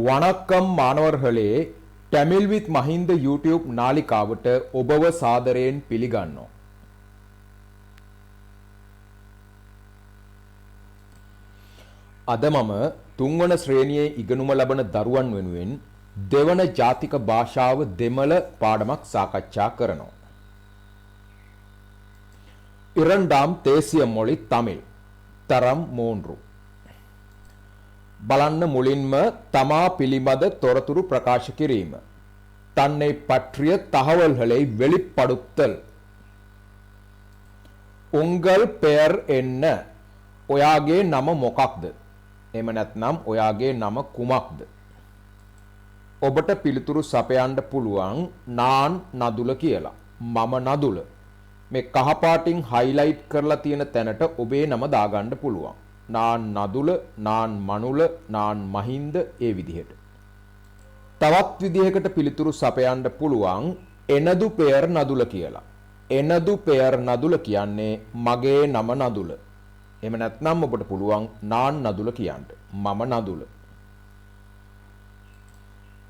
வணக்கம் மாணவர்களே Tamil with Mahinda YouTube නාලිකාවට ඔබව සාදරයෙන් පිළිගන්නවා. අද මම තුන්වන ශ්‍රේණියේ ඉගෙනුම ලබන දරුවන් වෙනුවෙන් දෙවන ජාතික භාෂාව දෙමළ පාඩමක් සාකච්ඡා කරනවා. இரண்டாம் தேசிய மொழி தமிழ் தரம் 3 බලන්න මුලින්ම තමා පිළිබඳ තොරතුරු ප්‍රකාශ කිරීම. தன்னை பற்றிய தகவல்களை வெளிப்படுத்தல். உங்கள் பெயர் என்ன? ඔයාගේ නම මොකක්ද? එහෙම නැත්නම් ඔයාගේ නම කුමක්ද? ඔබට පිළිතුරු සපයන්න පුළුවන් නාන් නදුල කියලා. මම නදුල. මේ කහ පාටින් හයිලයිට් කරලා තියෙන තැනට ඔබේ නම දාගන්න පුළුවන්. නාන් නදුල, නාන් මනුල, නාන් මහින්ද ඒ විදිහට. තවත් විදිහකට පිළිතුරු සපයන්න පුළුවන් එනදු පෙයර් නදුල කියලා. එනදු පෙයර් නදුල කියන්නේ මගේ නම නදුල. එහෙම නැත්නම් ඔබට පුළුවන් නාන් නදුල කියන්න. මම නදුල.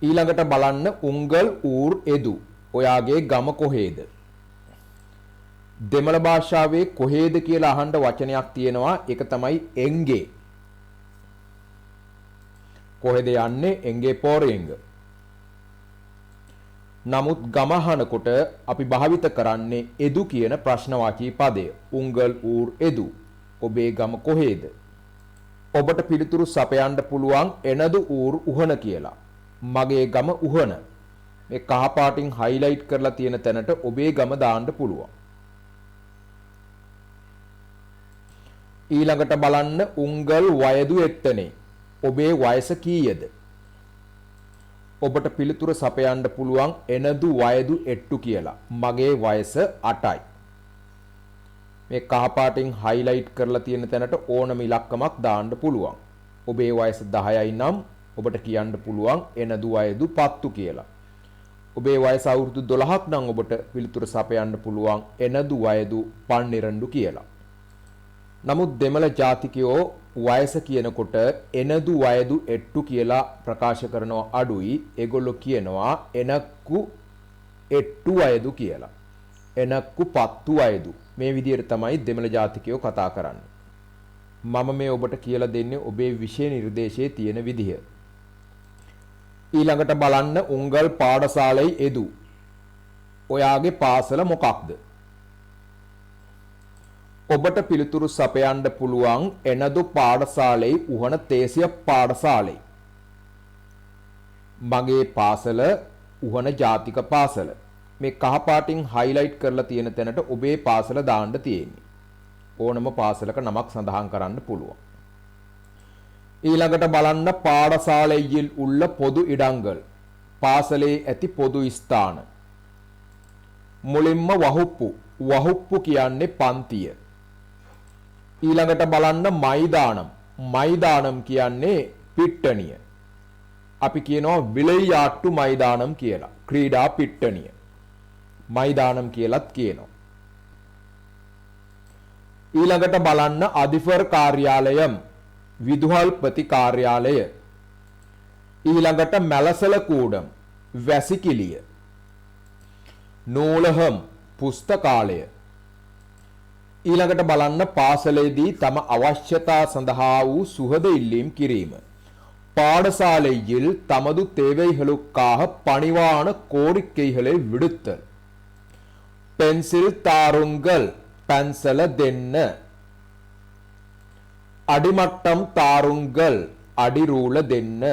ඊළඟට බලන්න උංගල් ඌර් එදු. ඔයාගේ ගම කොහේද? දෙමළ භාෂාවේ කොහේද කියලා අහන්න වචනයක් තියෙනවා. ඒක තමයි එංගේ. කොහෙද යන්නේ? එංගේ පෝරෙංග. නමුත් ගම අහනකොට අපි භාවිත කරන්නේ එදු කියන ප්‍රශ්නවාචී පදය. උංගල් ඌර් එදු. ඔබේ ගම කොහේද? ඔබට පිළිතුරු සපයන්න පුළුවන් එනදු ඌර් උහන කියලා. මගේ ගම උහන. මේ කහ පාටින් හයිලයිට් කරලා තියෙන තැනට ඔබේ ගම දාන්න පුළුවන්. ඊළඟට බලන්න උංගල් වයදු එත්තනේ. ඔබේ වයස කීයද? ඔබට පිළිතුර සපයන්න පුළුවන් එනදු වයදු එට්ටු කියලා. මගේ වයස 8යි. මේ කහ පාටින් හයිලයිට් කරලා තියෙන තැනට ඕනම ඉලක්කමක් දාන්න පුළුවන්. ඔබේ වයස 10යි නම් ඔබට කියන්න පුළුවන් එනදු වයදු 10 කියලා. ඔබේ වයස අවුරුදු 12ක් නම් ඔබට පිළිතුර සපයන්න පුළුවන් එනදු වයදු 12 කියලා. නමුත් දෙමළ ජාතිකයෝ වයස කියනකොට එනදු වයදු එට්ටු කියලා ප්‍රකාශ කරනවා අඩුයි. ඒගොල්ලෝ කියනවා එනක්කු එට්ටු වයදු කියලා. එනක්කු පත්තු වයදු. මේ විදිහට තමයි දෙමළ ජාතිකයෝ කතා කරන්නේ. මම මේ ඔබට කියලා දෙන්නේ ඔබේ විෂය නිර්දේශයේ තියෙන විදිහ. ඊළඟට බලන්න උංගල් පාඩසාලයි එදු. ඔයාගේ පාසල මොකක්ද? ඔබට පිළිතුරු සපයන්න පුළුවන් එනදු පාඩසාලයි උහන තේසිය පාඩසාලයි. මගේ පාසල උහන ජාතික පාසල. මේ කහ පාටින් හයිලයිට් කරලා තියෙන තැනට ඔබේ පාසල දාන්න තියෙන්නේ. ඕනම පාසලක නමක් සඳහන් කරන්න පුළුවන්. ඊළඟට බලන්න පාඩசாலையில் உள்ள பொது இடங்கள். පාසලේ ඇති පොදු ස්ථාන. මුලින්ම වහුප්පු. වහුප්පු කියන්නේ පන්තිය. ඊළඟට බලන්න මයිදානම්. මයිදානම් කියන්නේ පිට්ටනිය. අපි කියනවා විලයියාට්ටු මයිදානම් කියලා. ක්‍රීඩා පිට්ටනිය. මයිදානම් කියලත් කියනවා. ඊළඟට බලන්න අධිපර් කාර්යාලයම්. විදුහල්පති කාර්යාලය. ඊළඟට මැලසල කූඩම්. වැසිකිළිය. නූලහම්. පුස්තකාලය. ඊළඟට බලන්න පාසලේදී තම අවශ්‍යතා සඳහා වූ සුහද ඉල්ලීම් කිරීම. பாடசாலையில் தமது தேவைகளுக்காக பணிவான கோரிக்கைகளை விடுத்தல். பென்சில் தாருங்கள். பென்சில දෙන්න. அடிமட்டம் தாருங்கள். அடிரூல දෙන්න.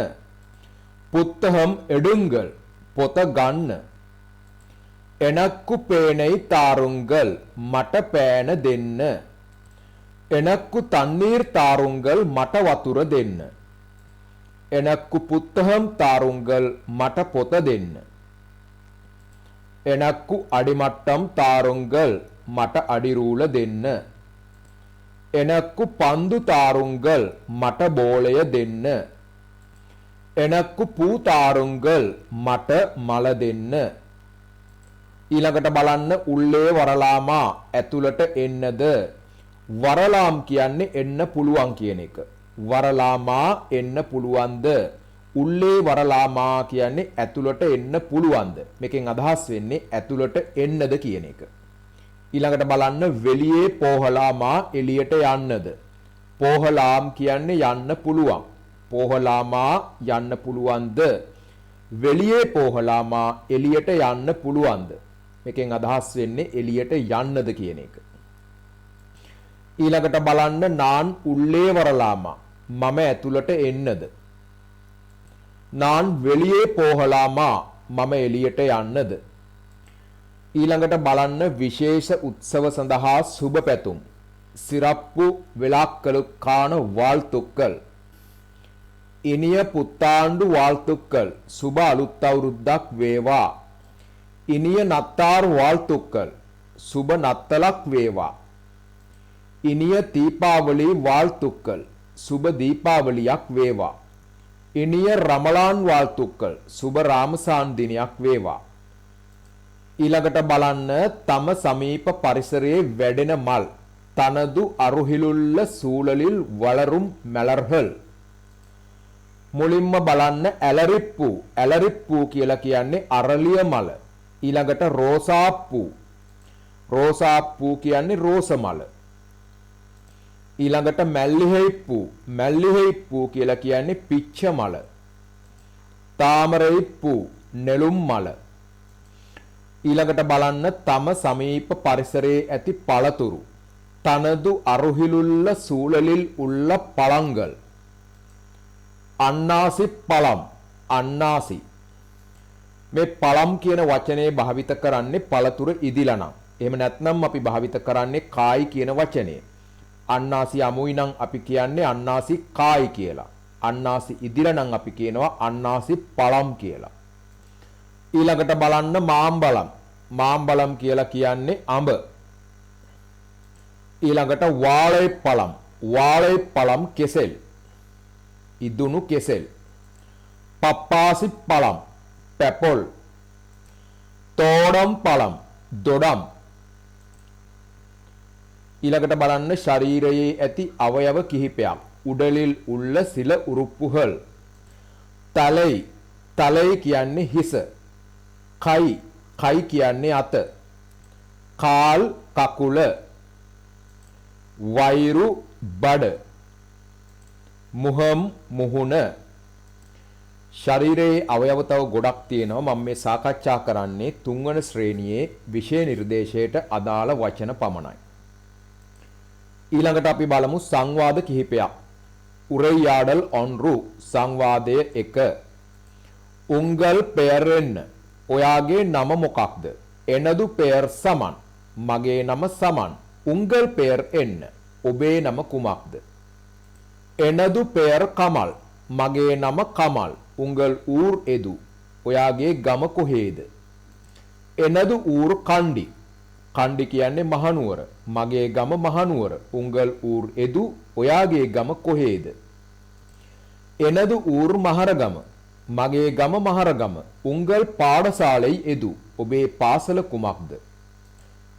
புத்தகம் எடுங்கள். පොත ගන්න. එනක්කු පේனை தாருங்கள். මට පෑන දෙන්න. එනක්කු தண்ணீர் தாருங்கள். මට වතුර දෙන්න. එනක්කු පුත්තහම් தாருங்கள். මට පොත දෙන්න. එනක්කු අඩිමට්ටම් தாருங்கள். මට අඩිරූල දෙන්න. එනක්කු පන්දු தாருங்கள். මට බෝලය දෙන්න. එනක්කු පූ தாருங்கள். මට මල දෙන්න. ඊළඟට බලන්න උල්ලේ වරලාමා ඇතුළට එන්නද? වරලාම් කියන්නේ එන්න පුළුවන් කියන එක. වරලාමා එන්න පුළුවන්ද? උල්ලේ වරලාමා කියන්නේ ඇතුළට එන්න පුළුවන්ද? මේකෙන් අදහස් වෙන්නේ ඇතුළට එන්නද කියන එක. ඊළඟට බලන්න වෙලියේ පෝහලාමා එළියට යන්නද? පෝහලාම් කියන්නේ යන්න පුළුවන්. පෝහලාමා යන්න පුළුවන්ද? වෙලියේ පෝහලාමා එළියට යන්න පුළුවන්ද? මේකෙන් අදහස් වෙන්නේ එළියට යන්නද කියන එක. ඊළඟට බලන්න නාන් උල්ලේ වරලාමා මම ඇතුළට එන්නද? නාන් වෙලියේ පෝහලාමා මම එළියට යන්නද? ඊළඟට බලන්න විශේෂ උත්සව සඳහා සුබ පැතුම් සිරප්පු விழாக்களுக்கான வாழ்த்துக்கள் இனிய புத்தாண்டு வாழ்த்துக்கள் சுப අලුත් වේවා இனிய நத்தார் வாழ்த்துக்கள் சுப நத்தலක් වේවා இனிய தீபாவளி வாழ்த்துக்கள் சுப தீபாவளிයක් වේවා இனிய ரமலான் வாழ்த்துக்கள் சுப ராமசான் දිනයක් වේවා ඊළඟට බලන්න තම සමීප පරිසරයේ වැඩෙන මල් தனது அருகிலுள்ள சூழலில் வளரும் மலர்கள் මුලින්ම බලන්න ඇලරිප්පු ඇලරිප්පු කියලා කියන්නේ අරලිය මල ඊළඟට රෝසාප්පු කියන්නේ රෝස මල ඊළඟට මැල්ලිහෙයිප්පු කියලා කියන්නේ පිච්ච මල තාමරයිප්පු නෙළුම් මල ඊළඟට බලන්න තම සමීප පරිසරයේ ඇති පළතුරු தனது அருகிலுள்ள சூழலில் உள்ள பழங்கள் අන්නාසි පළම් අන්නාසි මේ පළම් කියන වචනේ භාවිත කරන්නේ පළතුර ඉදිලා නම් එහෙම නැත්නම් අපි භාවිත කරන්නේ කායි කියන වචනේ අන්නාසි අමුයි නම් අපි කියන්නේ අන්නාසි කායි කියලා අන්නාසි ඉදිලා නම් අපි කියනවා අන්නාසි පළම් කියලා ඊළඟට බලන්න මාම්බලම් කියලා කියන්නේ අඹ ඊළඟට வாழைப்பழம் කෙසෙල් ඉදුණු කෙසෙල් පප්පාසි පළම් පැපොල් තෝඩම් පළම් දොඩම් ඊළඟට බලන්න ශරීරයේ ඇති අවයව කිහිපයක් උඩලිල් උල්ල සිල උරුප්පුහල් තලයි කියන්නේ හිස කයි කියන්නේ අත කාල් කකුල වෛරු බඩ මුහම් මුහුණ ශරීරයේ අවයව තව ගොඩක් තියෙනවා මම මේ සාකච්ඡා කරන්නේ තුන්වන ශ්‍රේණියේ විෂය නිර්දේශයට අදාළ වචන පමණයි ඊළඟට අපි බලමු සංවාද කිහිපයක් උරයාඩල් ඔන්රු සංවාදය 1 උංගල් පෙයරෙන්න ඔයාගේ නම මොකක්ද එනදු පෙයර් සමන් මගේ නම සමන් උංගල් පෙයර් එන්න ඔබේ නම කුමක්ද එනදු පෙයර් කමල් මගේ නම කමල් උංගල් ඌර් එදු ඔයාගේ ගම කොහේද එනදු ඌර් කණ්ඩි කියන්නේ මහනුවර මගේ ගම මහනුවර උංගල් ඌර් එදු ඔයාගේ ගම කොහේද එනදු ඌර් මහරගම මගේ ගම මහරගම උංගල් පාඩසාලයි එදු ඔබේ පාසල කුමක්ද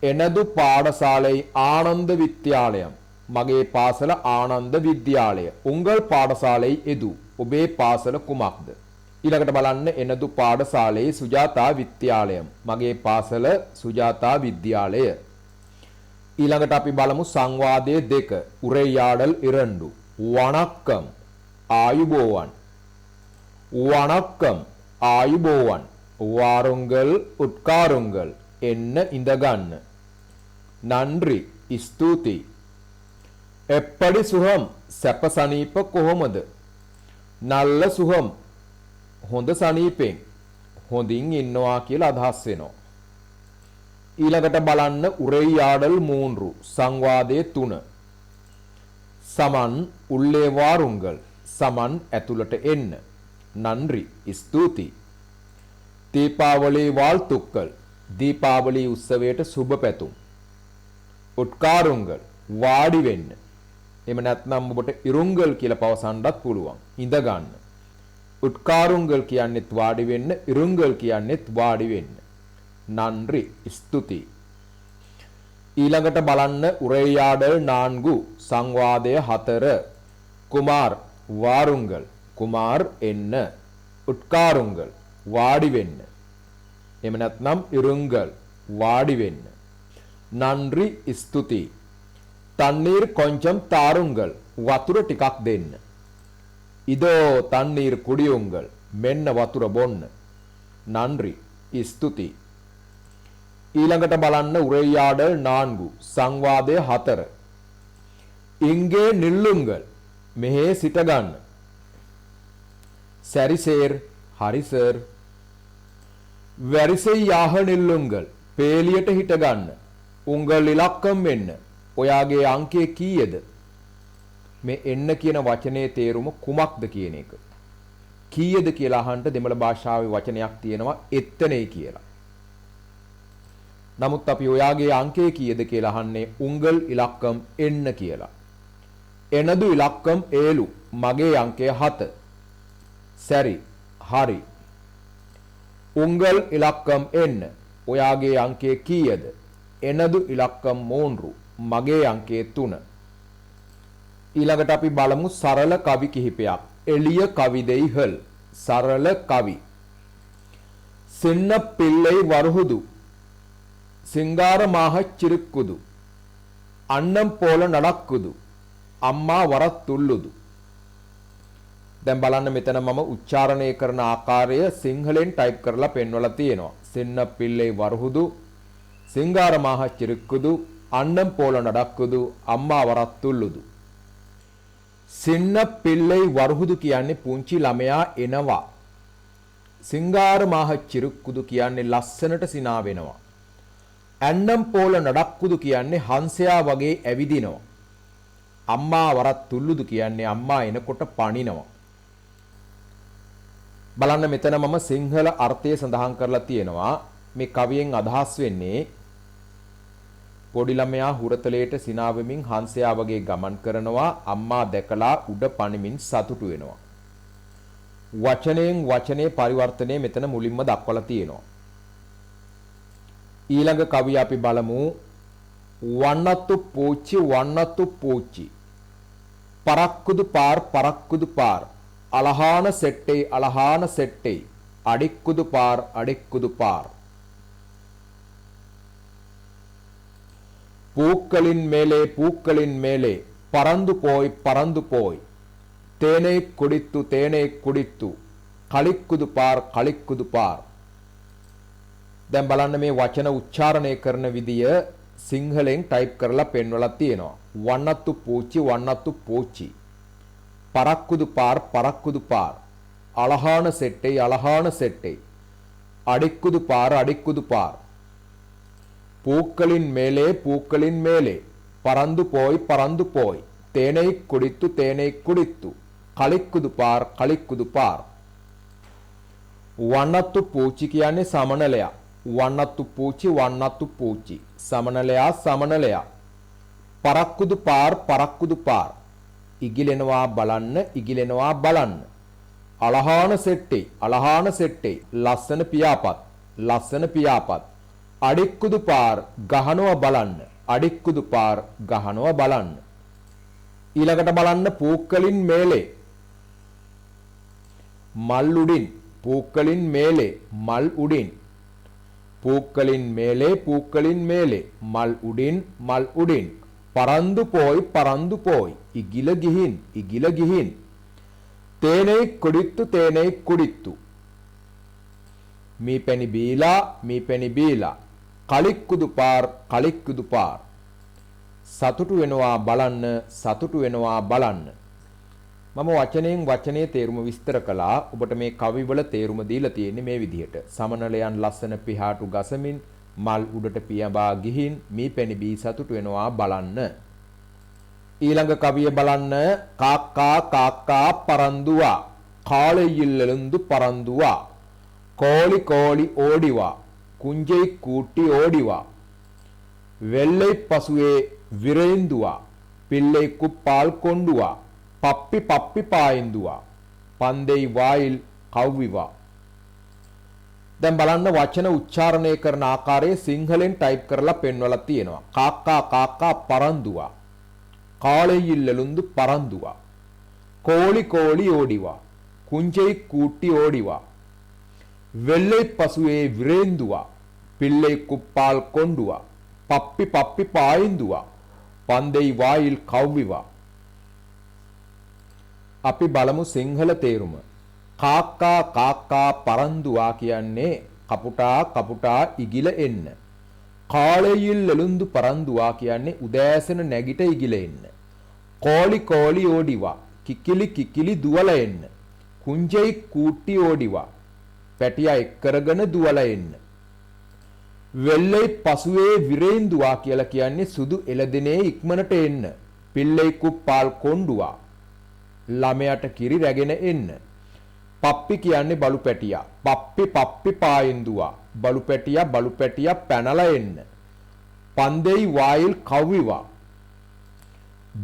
එනදු පාඩසාලයි ආනන්ද විද්‍යාලයම් මගේ පාසල ආනන්ද විද්‍යාලය උංගල් පාඩසාලයි එදු ඔබේ පාසල කුමක්ද ඊළඟට බලන්න එනදු පාඩසාලේ සුජාතා විද්‍යාලයම් මගේ පාසල සුජාතා විද්‍යාලය ඊළඟට අපි බලමු සංවාදයේ 2 උරයාඩල් 2 වණක්කම් ආයුබෝවන් වාරුංගල් උත්කාරුංගල් එන්න ඉඳගන්න නන්රි ස්තුති එප්පඩි සුහම් සැප සනීප කොහොමද නල්ල සුහම් හොඳ සනීපෙන් හොඳින් ඉන්නවා කියලා අදහස් වෙනවා ඊළඟට බලන්න උරයාඩල් 3 සංවාදයේ 3 සමන් උල්ලේ වාරුංගල් සමන් ඇතුළට එන්න නන්රි ස්තුති දීපාවලි வாழ்த்துக்கள் දීපාවලි උත්සවයට සුබ පැතුම් උත්කාරුංගල් වාඩි වෙන්න එහෙම නැත්නම් ඔබට ඉරුංගල් කියලා පවසන්නත් පුළුවන් ඉඳ ගන්න උත්කාරුංගල් කියන්නේත් වාඩි වෙන්න ඉරුංගල් කියන්නේත් වාඩි වෙන්න නන්රි ස්තුති ඊළඟට බලන්න උරයාඩල් 4 සංවාදය 4 කුමාර් වාරුංගල් කුමාර් එන්න උත්කාරුංගල් වාඩි වෙන්න. එහෙම නැත්නම් ඉරුංගල් වාඩි වෙන්න. නන්රි ස්තුති. තන්නීර් කොංචම් තාරුංගල් වතුර ටිකක් දෙන්න. இதோ තන්නීර් කුඩියුංගල් මෙන්න වතුර බොන්න. නන්රි ස්තුති. ඊළඟට බලන්න උරෙයාඩල් 4 සංවාදය 4. ඉංගේ නිල්ලුංගල් මෙහෙ සිට ගන්න. සැරිසේර් හරි සර්. වැරිසෙයි යාහ නිල්ලුංගල් පේලියට හිට ගන්න. උංගල් ඉලක්කම් වෙන්න. ඔයාගේ අංකය කීයද? මේ එන්න කියන වචනේ තේරුම කුමක්ද කියන එක. කීයද කියලා අහන්න දෙමළ භාෂාවේ වචනයක් තියෙනවා එත්තනේ කියලා. නමුත් අපි ඔයාගේ අංකය කීයද කියලා අහන්නේ උංගල් ඉලක්කම් එන්න කියලා. එනදු ඉලක්කම් 7 මගේ අංකය 7. සරි හරි. උංගල් ඉලක්කම් එන්න ඔයාගේ අංකය කීයද? එනදු ඉලක්කම් 3 මගේ අංකය 3. ඊළඟට අපි බලමු සරල කවි කිහිපයක්. එළිය කවිදෙයිහල් සරල කවි. සින්න පිල්ලෙයි වරුහුදු සිංගාර මාහච්චිරික්කුදු අන්නම් පෝල නඩක්කුදු අම්මා වරත් තුල්ලුදු. දැන් බලන්න මෙතන මම උච්චාරණය කරන ආකාරය සිංහලෙන් ටයිප් කරලා පෙන්වලා තියෙනවා. සින්න පිල්ලෙයි වරුහුදු සිංගාර මාහච්චිරික්කුදු අන්නම් පෝල නඩක්කුදු අම්මා වරත් තුල්ලුදු. සින්න පිල්ලෙයි වරුහුදු කියන්නේ පුංචි ළමයා එනවා. සිංගාර මාහච්චිරික්කුදු කියන්නේ ලස්සනට සිනා වෙනවා. ඇන්නම් පෝල නඩක්කුදු කියන්නේ හංසයා වගේ ඇවිදිනවා. අම්මා වරත් තුල්ලුදු කියන්නේ අම්මා එනකොට පණිනවා. බලන්න මෙතන මම සිංහල අර්ථය සඳහන් කරලා තියෙනවා. මේ කවියෙන් අදහස් වෙන්නේ පොඩි ළමයා හුරතලයට සිනා වෙමින් හංසයා වගේ ගමන් කරනවා. අම්මා දැකලා උඩ පණිමින් සතුටු වෙනවා. වචනයෙන් වචනේ පරිවර්තනය මෙතන මුලින්ම දක්වලා තියෙනවා. ඊළඟ කවිය අපි බලමු. වන්නත්තු පූච්චි පරක්කුදු පාර් අලහාන සෙට්ටේ අඩික්කුදු පාර් பூக்களின் மேலே பறந்து போய் தேனை குடித்து களிக்குது பார். දැන් බලන්න මේ වචන උච්චාරණය කරන විදිය සිංහලෙන් ටයිප් කරලා පෙන්වලා තියෙනවා. වන්නත්තු පූච්චි පරක්කුදු පාර් අලහාන සෙට්ටේ අඩික්කුදු පාර් பூக்களின் மேலே பறந்து போய் தேனை குடித்து களிக்குது பார். වන්නත්තු පූච්චි කියන්නේ සමනලයා. වන්නත්තු පූච්චි සමනලයා. පරක්කුදු පාර් ඉගිලෙනවා බලන්න. අලහාන සෙට්ටේ ලස්සන පියාපත්. අඩික්කුදු පාර් ගහනවා බලන්න. ඊළඟට බලන්න பூக்களின் மேலே මල් උඩින් பறந்து போய் ඉගිල ගිහින් තේனை குடித்து මීපැණි බීලා களிக்குது පාර් සතුටු වෙනවා බලන්න. මම වචනයෙන් වචනේ තේරුම විස්තර කළා. ඔබට මේ කවිවල තේරුම දීලා තියෙන්නේ මේ විදිහට. සමනලයන් ලස්සන පිහාටු ගසමින් මල් උඩට පියඹා ගිහින් මීපැණි බී සතුටු වෙනවා බලන්න. ඊළඟ කවිය බලන්න. කාක්කා පරන්දුවා කාලෙයිල්ලලුඳු පරන්දුවා கோழி ஓடிவா குஞ்சை கூட்டி ஓடிவா வெள்ளை பசுவே விரைந்துவா பிள்ளைக்கு பால் கொண்டு வா பப்பி பாய்ந்துවා පන්දෙයි වායිල් කව්විවා. දැන් බලන්න වචන උච්චාරණය කරන ආකාරය සිංහලෙන් ටයිප් කරලා පෙන්වලා තියෙනවා. කාක්කා පරන්දුවා කාලෙයිල්ලලුඳු පරන්දුවා கோழி ஓடிவா කුංචෙයි කූට්ටි ඕඩිවා වෙල්ලෙයි පසුවේ විරේන්දුවා පිල්ලෙයි කුප්පාල් කොණ්ඩුවා පප්පි පප්පි පායින්දුවා පන්දෙයි වායිල් කව්විවා. අපි බලමු සිංහල තේරුම. කාක්කා කාක්කා පරන්දුවා කියන්නේ කපුටා කපුටා ඉගිල එන්න. කාලෙයිල් ලෙලුන්දු පරන්දුවා කියන්නේ උදෑසන නැගිට ඉගිල එන්න. කෝලි කෝලි ඕඩිවා කිකිලි කිකිලි දුවල එන්න. කුංජෙයි කූට්ටි ඕඩිවා පැටියා එක්කරගෙන දුවල එන්න. වෙල්ලෙයි පසුවේ විරේන්දුවා කියලා කියන්නේ සුදු එළදෙනේ ඉක්මනට එන්න. පිල්ලෙයි කුප්පාල් කොණ්ඩුවා ළමයට කිරි රැගෙන එන්න. පප්පි කියන්නේ බලු පැටියා. පප්පි පප්පි පායින්දුවා බලු පැටියා පැනලා එන්න. පන්දෙයි වායිල් කව්විවා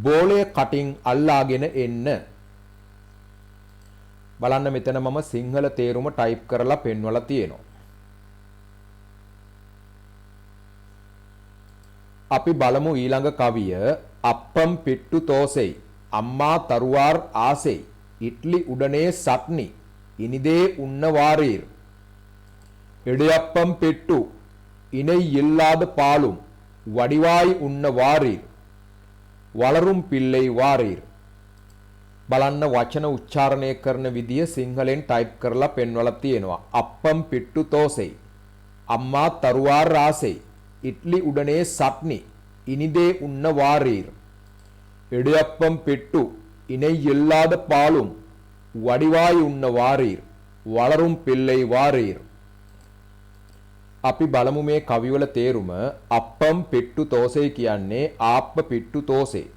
බෝලය කටින් අල්ලාගෙන එන්න. බලන්න මෙතන මම සිංහල තේරුම ටයිප් කරලා පෙන්වලා තියෙනවා. අපි බලමු ඊළඟ කවිය. අප්පම් පිට්ටු තෝසෙයි අම්මා තරුවාர் ආසෙයි ඉட்லி உடனே சட்னி இனிதே உண்ணவாரீர். இடியப்பம் பிட்டு இணை இல்லாத பாலும் வடிவாய் உண்ணவாரீர். වලරුම් පිල්ලෙයි වාරීර්. බලන්න වචන උච්චාරණය කරන විදිය සිංහලෙන් ටයිප් කරලා පෙන්වලා තියෙනවා. අප්පම් පිට්ටු තෝසෙයි අම්මා තරුවාර් ආසෙයි ඉட்லி உடனே சட்னி இனிதே உண்ணவாரீர். இடியப்பம் பிட்டு இணை இல்லாத பாலும் வடிவாய் உண்ணவாரீர். வளரும் பிள்ளை வாரீர். අපි බලමු මේ කවිවල තේරුම. අප්පම් පිට්ටු තෝසෙයි කියන්නේ ආප්ප පිට්ටු තෝසේ.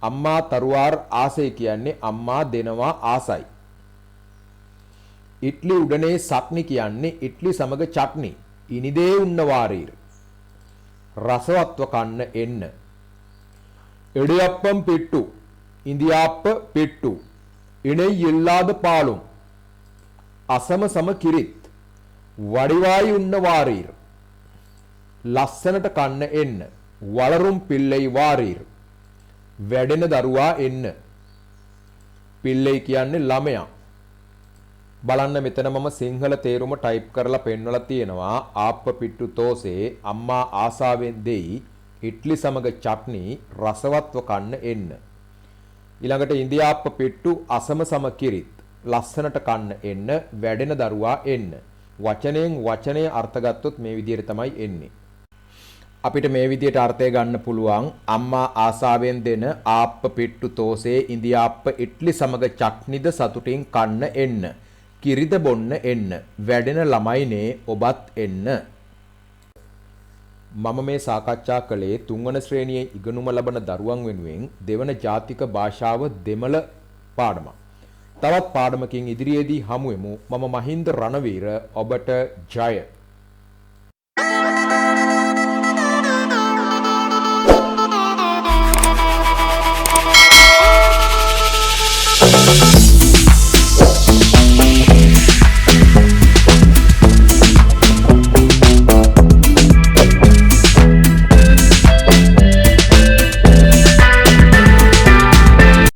අම්මා තරුවාර් ආසෙයි කියන්නේ අම්මා දෙනවා ආසයි. ඉட்லி උඩනේ සත්නි කියන්නේ ඉட்லි සමග චට්නි. ඉනිදේ උන්නවාරීර්. රසවත්ව කන්න එන්න. இடியப்பம் பிட்டு இந்தியாப்ப பிட்டு இணை இல்லாத பாலும் අසම සම කිරිත් වඩිවායි උන්නවාරීර්. ලස්සනට කන්න එන්න. වලරුම් පිල්ලෙයි වාරීර්. වැඩෙන දරුවා එන්න. පිල්ලෙයි කියන්නේ ළමයා. බලන්න මෙතන මම සිංහල තේරුම ටයිප් කරලා පෙන්වලා තියෙනවා. ආප්ප පිට්ටු තෝසේ අම්මා ආසාවෙන් දෙයි ඉட்லි සමග චට්නි රසවත්ව කන්න එන්න. ඊළඟට ඉන්දියාප්ප පිට්ටු අසම සම කිරිත් ලස්සනට කන්න එන්න වැඩෙන දරුවා එන්න. වචනයෙන් වචනය අර්ථ ගත්තොත් මේ විදිහට තමයි එන්නේ. අපිට මේ විදිහට අර්ථය ගන්න පුළුවන්. අම්මා ආසාවෙන් දෙන ආප්ප පිට්ටු තෝසේ ඉන්දියාප්ප ඉட்லි සමග චට්නිද සතුටින් කන්න එන්න. කිරිද බොන්න එන්න. වැඩෙන ළමයිනේ ඔබත් එන්න. මම මේ සාකච්ඡා කළේ තුන්වන ශ්‍රේණියේ ඉගෙනුම ලබන දරුවන් වෙනුවෙන් දෙවන ජාතික භාෂාව දෙමළ පාඩමක්. තවත් පාඩමකින් ඉදිරියේදී හමු වෙමු. මම මහින්ද රණවීර. ඔබට ජය.